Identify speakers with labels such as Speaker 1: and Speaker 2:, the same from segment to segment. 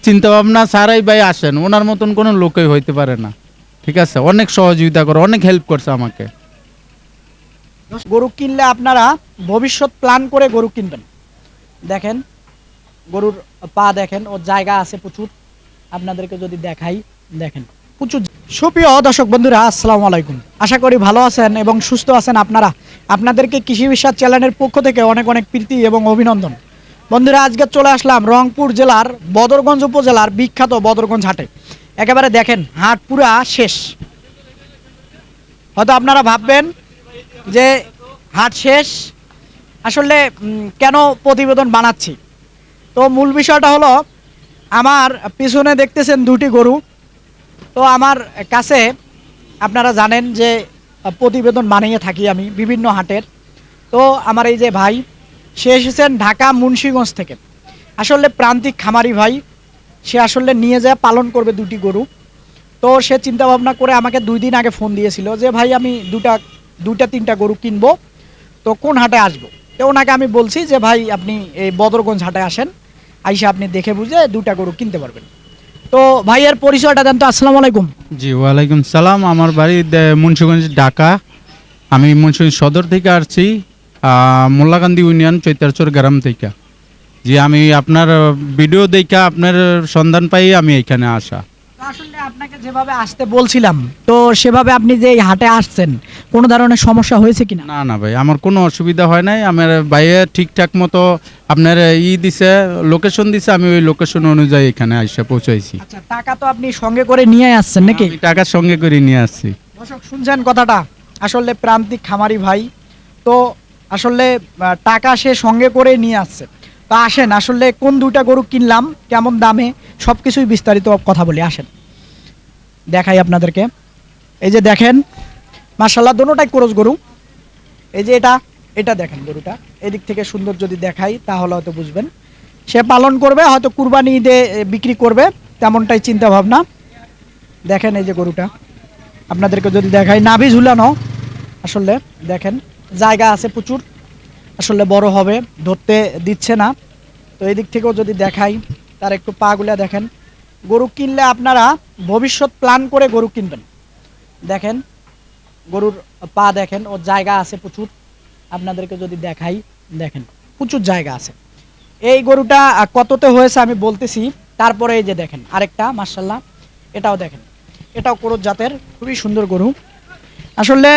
Speaker 1: চিন্তা ভাবনা ছাড়াই ভাই আসেন, ওনার মতন কোনো লোকই হইতে পারে না। ঠিক আছে, অনেক সহযোগিতা করে, অনেক হেল্প করছে আমাকে।
Speaker 2: গরু কিনলে আপনারা ভবিষ্যৎ প্ল্যান করে গরু কিনবেন। দেখেন গরুর পা দেখেন, ওর জায়গা আছে প্রচুর। আপনাদেরকে যদি দেখাই, দেখেন প্রচুর। সুপ্রিয় দর্শক বন্ধুরা, আসসালামু আলাইকুম। আশা করি ভালো আছেন এবং সুস্থ আছেন আপনারা। আপনাদেরকে কৃষি বিশ্বাস চ্যানেলের পক্ষ থেকে অনেক অনেক প্রীতি এবং অভিনন্দন। বন্ধুরা, আজকে চলে আসলাম রংপুর জেলার বদরগঞ্জ উপজেলার বিখ্যাত বদরগঞ্জ হাটে। একেবারে দেখেন হাট পুরা শেষ। হয়তো আপনারা ভাববেন যে হাট শেষ, আসলে কেন প্রতিবেদন বানাচ্ছি। তো মূল বিষয়টা হলো, আমার পিছনে দেখতেছেন দুটি গরু। তো আমার কাছে আপনারা জানেন যে প্রতিবেদন বানিয়ে থাকি আমি বিভিন্ন হাটের। তো আমার এই যে ভাই, সে এসেছেন ঢাকা মুন্সিগঞ্জ থেকে। আসলে প্রান্তিক খামারি ভাই, সে আসলে নিয়ে যায় পালন করবে দুটি গরু। তো সে চিন্তা ভাবনা করে আমাকে 2 দিন আগে ফোন দিয়েছিল যে ভাই আমি দুটা তিনটা গরু কিনবো, তো কোন হাটে আসবো। তো ওনাকে আমি বলছি যে ভাই আপনি এই বদরগঞ্জ হাটে আসেন, আইসা আপনি দেখে বুঝে দুটা গরু কিনতে পারবেন। তো ভাইয়ের পরিচয়টা দেন তো। আসসালামু আলাইকুম।
Speaker 1: জি, ওয়ালাইকুম সালাম। আমার বাড়ি মুন্সিগঞ্জ, ঢাকা। আমি মুন্সিগঞ্জ সদর থেকে আসছি, মোল্লাকান্দি ইউনিয়ন চৈতারচর গ্রাম থেকে। জি, আমি আপনার ভিডিও দেখা আপনার সন্ধান পাই আমি এখানে আসা।
Speaker 2: তো আসলে আপনাকে যেভাবে আসতে বলছিলাম, তো সেভাবে আপনি যে এই হাটে আসছেন, কোনো ধরনের সমস্যা হয়েছে কিনা?
Speaker 1: না না ভাই, আমার কোনো অসুবিধা হয় নাই। আমার ভাইয়ে ঠিকঠাক মতো আপনার দিছে, লোকেশন দিছে, আমি ওই লোকেশন অনুযায়ী এখানে এসে পৌঁছাইছি।
Speaker 2: আচ্ছা, টাকা তো আপনি সঙ্গে করে নিয়ে আসছেন নাকি?
Speaker 1: আমি টাকার সঙ্গে করে নিয়ে আসছি।
Speaker 2: দর্শক শুনছেন কথাটা, আসলে প্রান্তিক খামারি ভাই। তো আসলে টাকা সে সঙ্গে করে নিয়ে আসছে। তো আসেন, আসলে কোন দুইটা গরু কিনলাম, কেমন দামে, সব কিছুই বিস্তারিত কথা বলি। আসেন দেখাই আপনাদেরকে। এই যে দেখেন, মাশাআল্লাহ দোনোটাই ক্রস গরু। এই যে এটা দেখেন গরুটা, এদিক থেকে সুন্দর যদি দেখাই তাহলে হয়তো বুঝবেন। সে পালন করবে, হয়তো কুরবানি ঈদে বিক্রি করবে, তেমনটাই চিন্তা ভাবনা। দেখেন এই যে গরুটা আপনাদেরকে যদি দেখাই, নাভি ঝুলানো। আসলে দেখেন জায়গা আছে প্রচুর, আসলে বড় হবে, ধরতে দিচ্ছে না। তো এই দিক থেকেও যদি দেখাই, তার একটু পাগুলা দেখেন। গরু কিনলে আপনারা ভবিষ্যৎ প্ল্যান করে গরু কিনবেন। দেখেন গরুর পা দেখেন, ওর জায়গা আছে প্রচুর। আপনাদেরকে যদি দেখাই, দেখেন প্রচুর জায়গা আছে। এই গরুটা কততে হয়েছে আমি বলতেছি। তারপরে এই যে দেখেন আরেকটা, মাশাআল্লাহ এটাও দেখেন, এটাও ক্রস জাতের, খুবই সুন্দর গরু। আসলে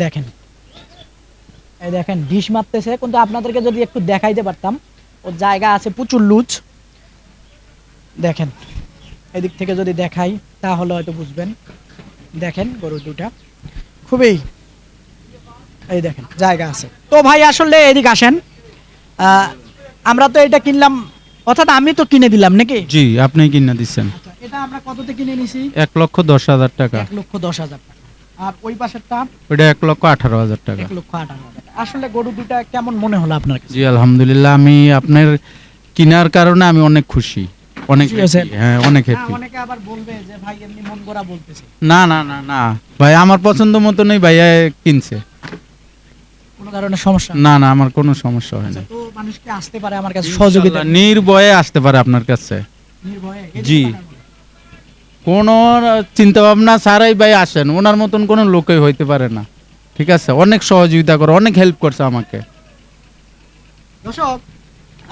Speaker 2: দেখেন, এই দেখেন ডিশ মারতেছে, কিন্তু আপনাদেরকে যদি একটু দেখাইতে পারতাম, ওর জায়গা আছে প্রচুর লুজ। দেখেন এদিক থেকে যদি দেখাই তাহলে হয়তো বুঝবেন। দেখেন গরু দুটা খুবই, এই দেখেন জায়গা আছে। তো ভাই আসলে এদিক আসেন, আমরা তো এটা কিনলাম, অর্থাৎ আমি তো কিনে দিলাম নাকি?
Speaker 1: জি, আপনি কিনে দিচ্ছেন।
Speaker 2: আচ্ছা, এটা আমরা কততে কিনে নিছি?
Speaker 1: 1,10,000 টাকা।
Speaker 2: 1,10,000 টাকা। আর ওই পাশেরটা
Speaker 1: ওইটা 1,18,000 টাকা।
Speaker 2: 1,18,000 টাকা। আসলে গরু দুটা কেমন মনে হলো আপনার কাছে?
Speaker 1: জি আলহামদুলিল্লাহ, আমি আপনার কেনার কারণে আমি অনেক খুশি, অনেক
Speaker 2: খুশি হয়েছেন?
Speaker 1: happy, হ্যাঁ অনেক
Speaker 2: হ্যাঁ,
Speaker 1: হ্যাপি।
Speaker 2: অনেকে আবার বলবে যে ভাই এমনি মন গড়া বলতেছে।
Speaker 1: না না না না ভাই, আমার পছন্দ মতনই ভাইয়া কিনছে।
Speaker 2: কোনো ধরনের সমস্যা?
Speaker 1: না না, আমার কোনো সমস্যা হয় না।
Speaker 2: তো মানুষকে আসতে পারে আমার কাছে সহযোগিতা
Speaker 1: ইনশাআল্লাহ নির্ভয়ে আসতে পারে আপনার কাছে।
Speaker 2: নির্ভয়ে?
Speaker 1: জি, কোনো চিন্তা ভাবনা ছাড়াই ভাই আসেন, ওনার মতন কোনো লোকই হইতে পারে না। ঠিক আছে, অনেক সহযোগিতা করে, অনেক হেল্প করছে আমাকে।
Speaker 2: দর্শক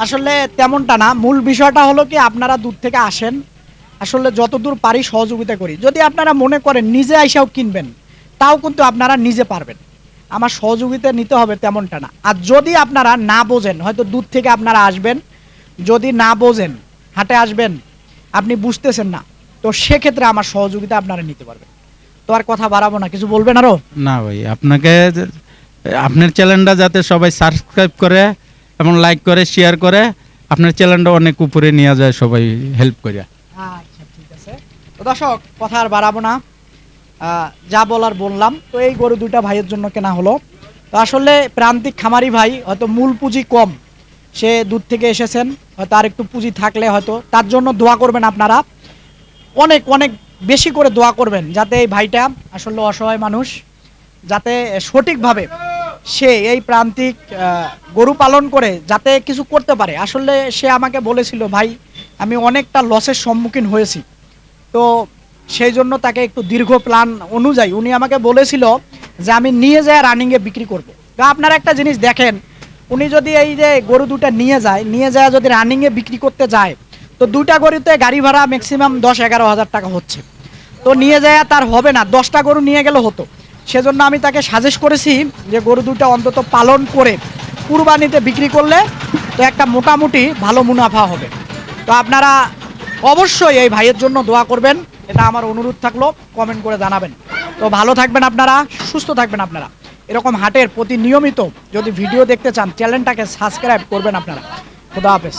Speaker 2: আসলে তেমনটা না, মূল বিষয়টা হলো কি, আপনারা দূর থেকে আসেন, আসলে যতদূর পারি সহযোগিতা করি। যদি আপনারা মনে করেন নিজে আইসাও কিনবেন, তাও কিন্তু আপনারা নিজে পারবেন, আমার সহযোগিতা নিতে হবে তেমনটা না। আর যদি আপনারা না বোঝেন, হয়তো দূর থেকে আপনারা আসবেন, যদি না বোঝেন, হাটে আসবেন, আপনি বুঝতেছেন না, তো সেক্ষেত্রে আমার সহযোগিতা আপনারা নিতে পারবেন। তো আর কথা বাড়াবো না, কিছু বলবেন আরো?
Speaker 1: না ভাই, আপনাকে আপনার চ্যানেলটা যাতে সবাই সাবস্ক্রাইব করে এবং লাইক করে, শেয়ার করে, আপনার চ্যানেলটা অনেক উপরে নিয়ে যায় সবাই হেল্প করে।
Speaker 2: আচ্ছা ঠিক আছে। তো দর্শক কথা আর বাড়াবো না, যা বলার বললাম। তো এই গরু দুইটা ভাইয়ের জন্য কেনা হলো। তো আসলে প্রান্তিক খামারি ভাই, হয়তো মূল পুঁজি কম, সে দূর থেকে এসেছেন, হয়তো আর একটু পুঁজি থাকলে হয়তো, তার জন্য দোয়া করবেন আপনারা, অনেক অনেক বেশি করে দোয়া করবেন, যাতে এই ভাইটা আসলে অসহায় মানুষ, যাতে সঠিকভাবে সে এই প্রান্তিক গরু পালন করে যাতে কিছু করতে পারে। আসলে সে আমাকে বলেছিল, ভাই আমি অনেকটা লসের সম্মুখীন হয়েছি, তো সেই জন্য তাকে একটু দীর্ঘ প্ল্যান অনুযায়ী উনি আমাকে বলেছিল যে আমি নিয়ে যাই রানিংয়ে বিক্রি করব। তো আপনারা একটা জিনিস দেখেন, উনি যদি এই যে গরু দুটা নিয়ে যায় যদি রানিংয়ে বিক্রি করতে যায়, তো দুইটা গরুতে গাড়ি ভাড়া ম্যাক্সিমাম 10-11 হাজার টাকা হচ্ছে। তো নিয়ে যায় তার হবে না, 10টা গরু নিয়ে গেলে হতো। সেজন্য আমি তাকে সাজেস্ট করেছি যে গরু দুটা অন্তত পালন করে কুরবানিতে বিক্রি করলে তো একটা মোটামুটি ভালো মুনাফা হবে। তো আপনারা অবশ্যই এই ভাইয়ের জন্য দোয়া করবেন, এটা আমার অনুরোধ থাকলো, কমেন্ট করে জানাবেন। তো ভালো থাকবেন আপনারা, সুস্থ থাকবেন আপনারা। এরকম হাটের প্রতি নিয়মিত যদি ভিডিও দেখতে চান চ্যানেলটাকে সাবস্ক্রাইব করবেন আপনারা। খুদা হাফেজ।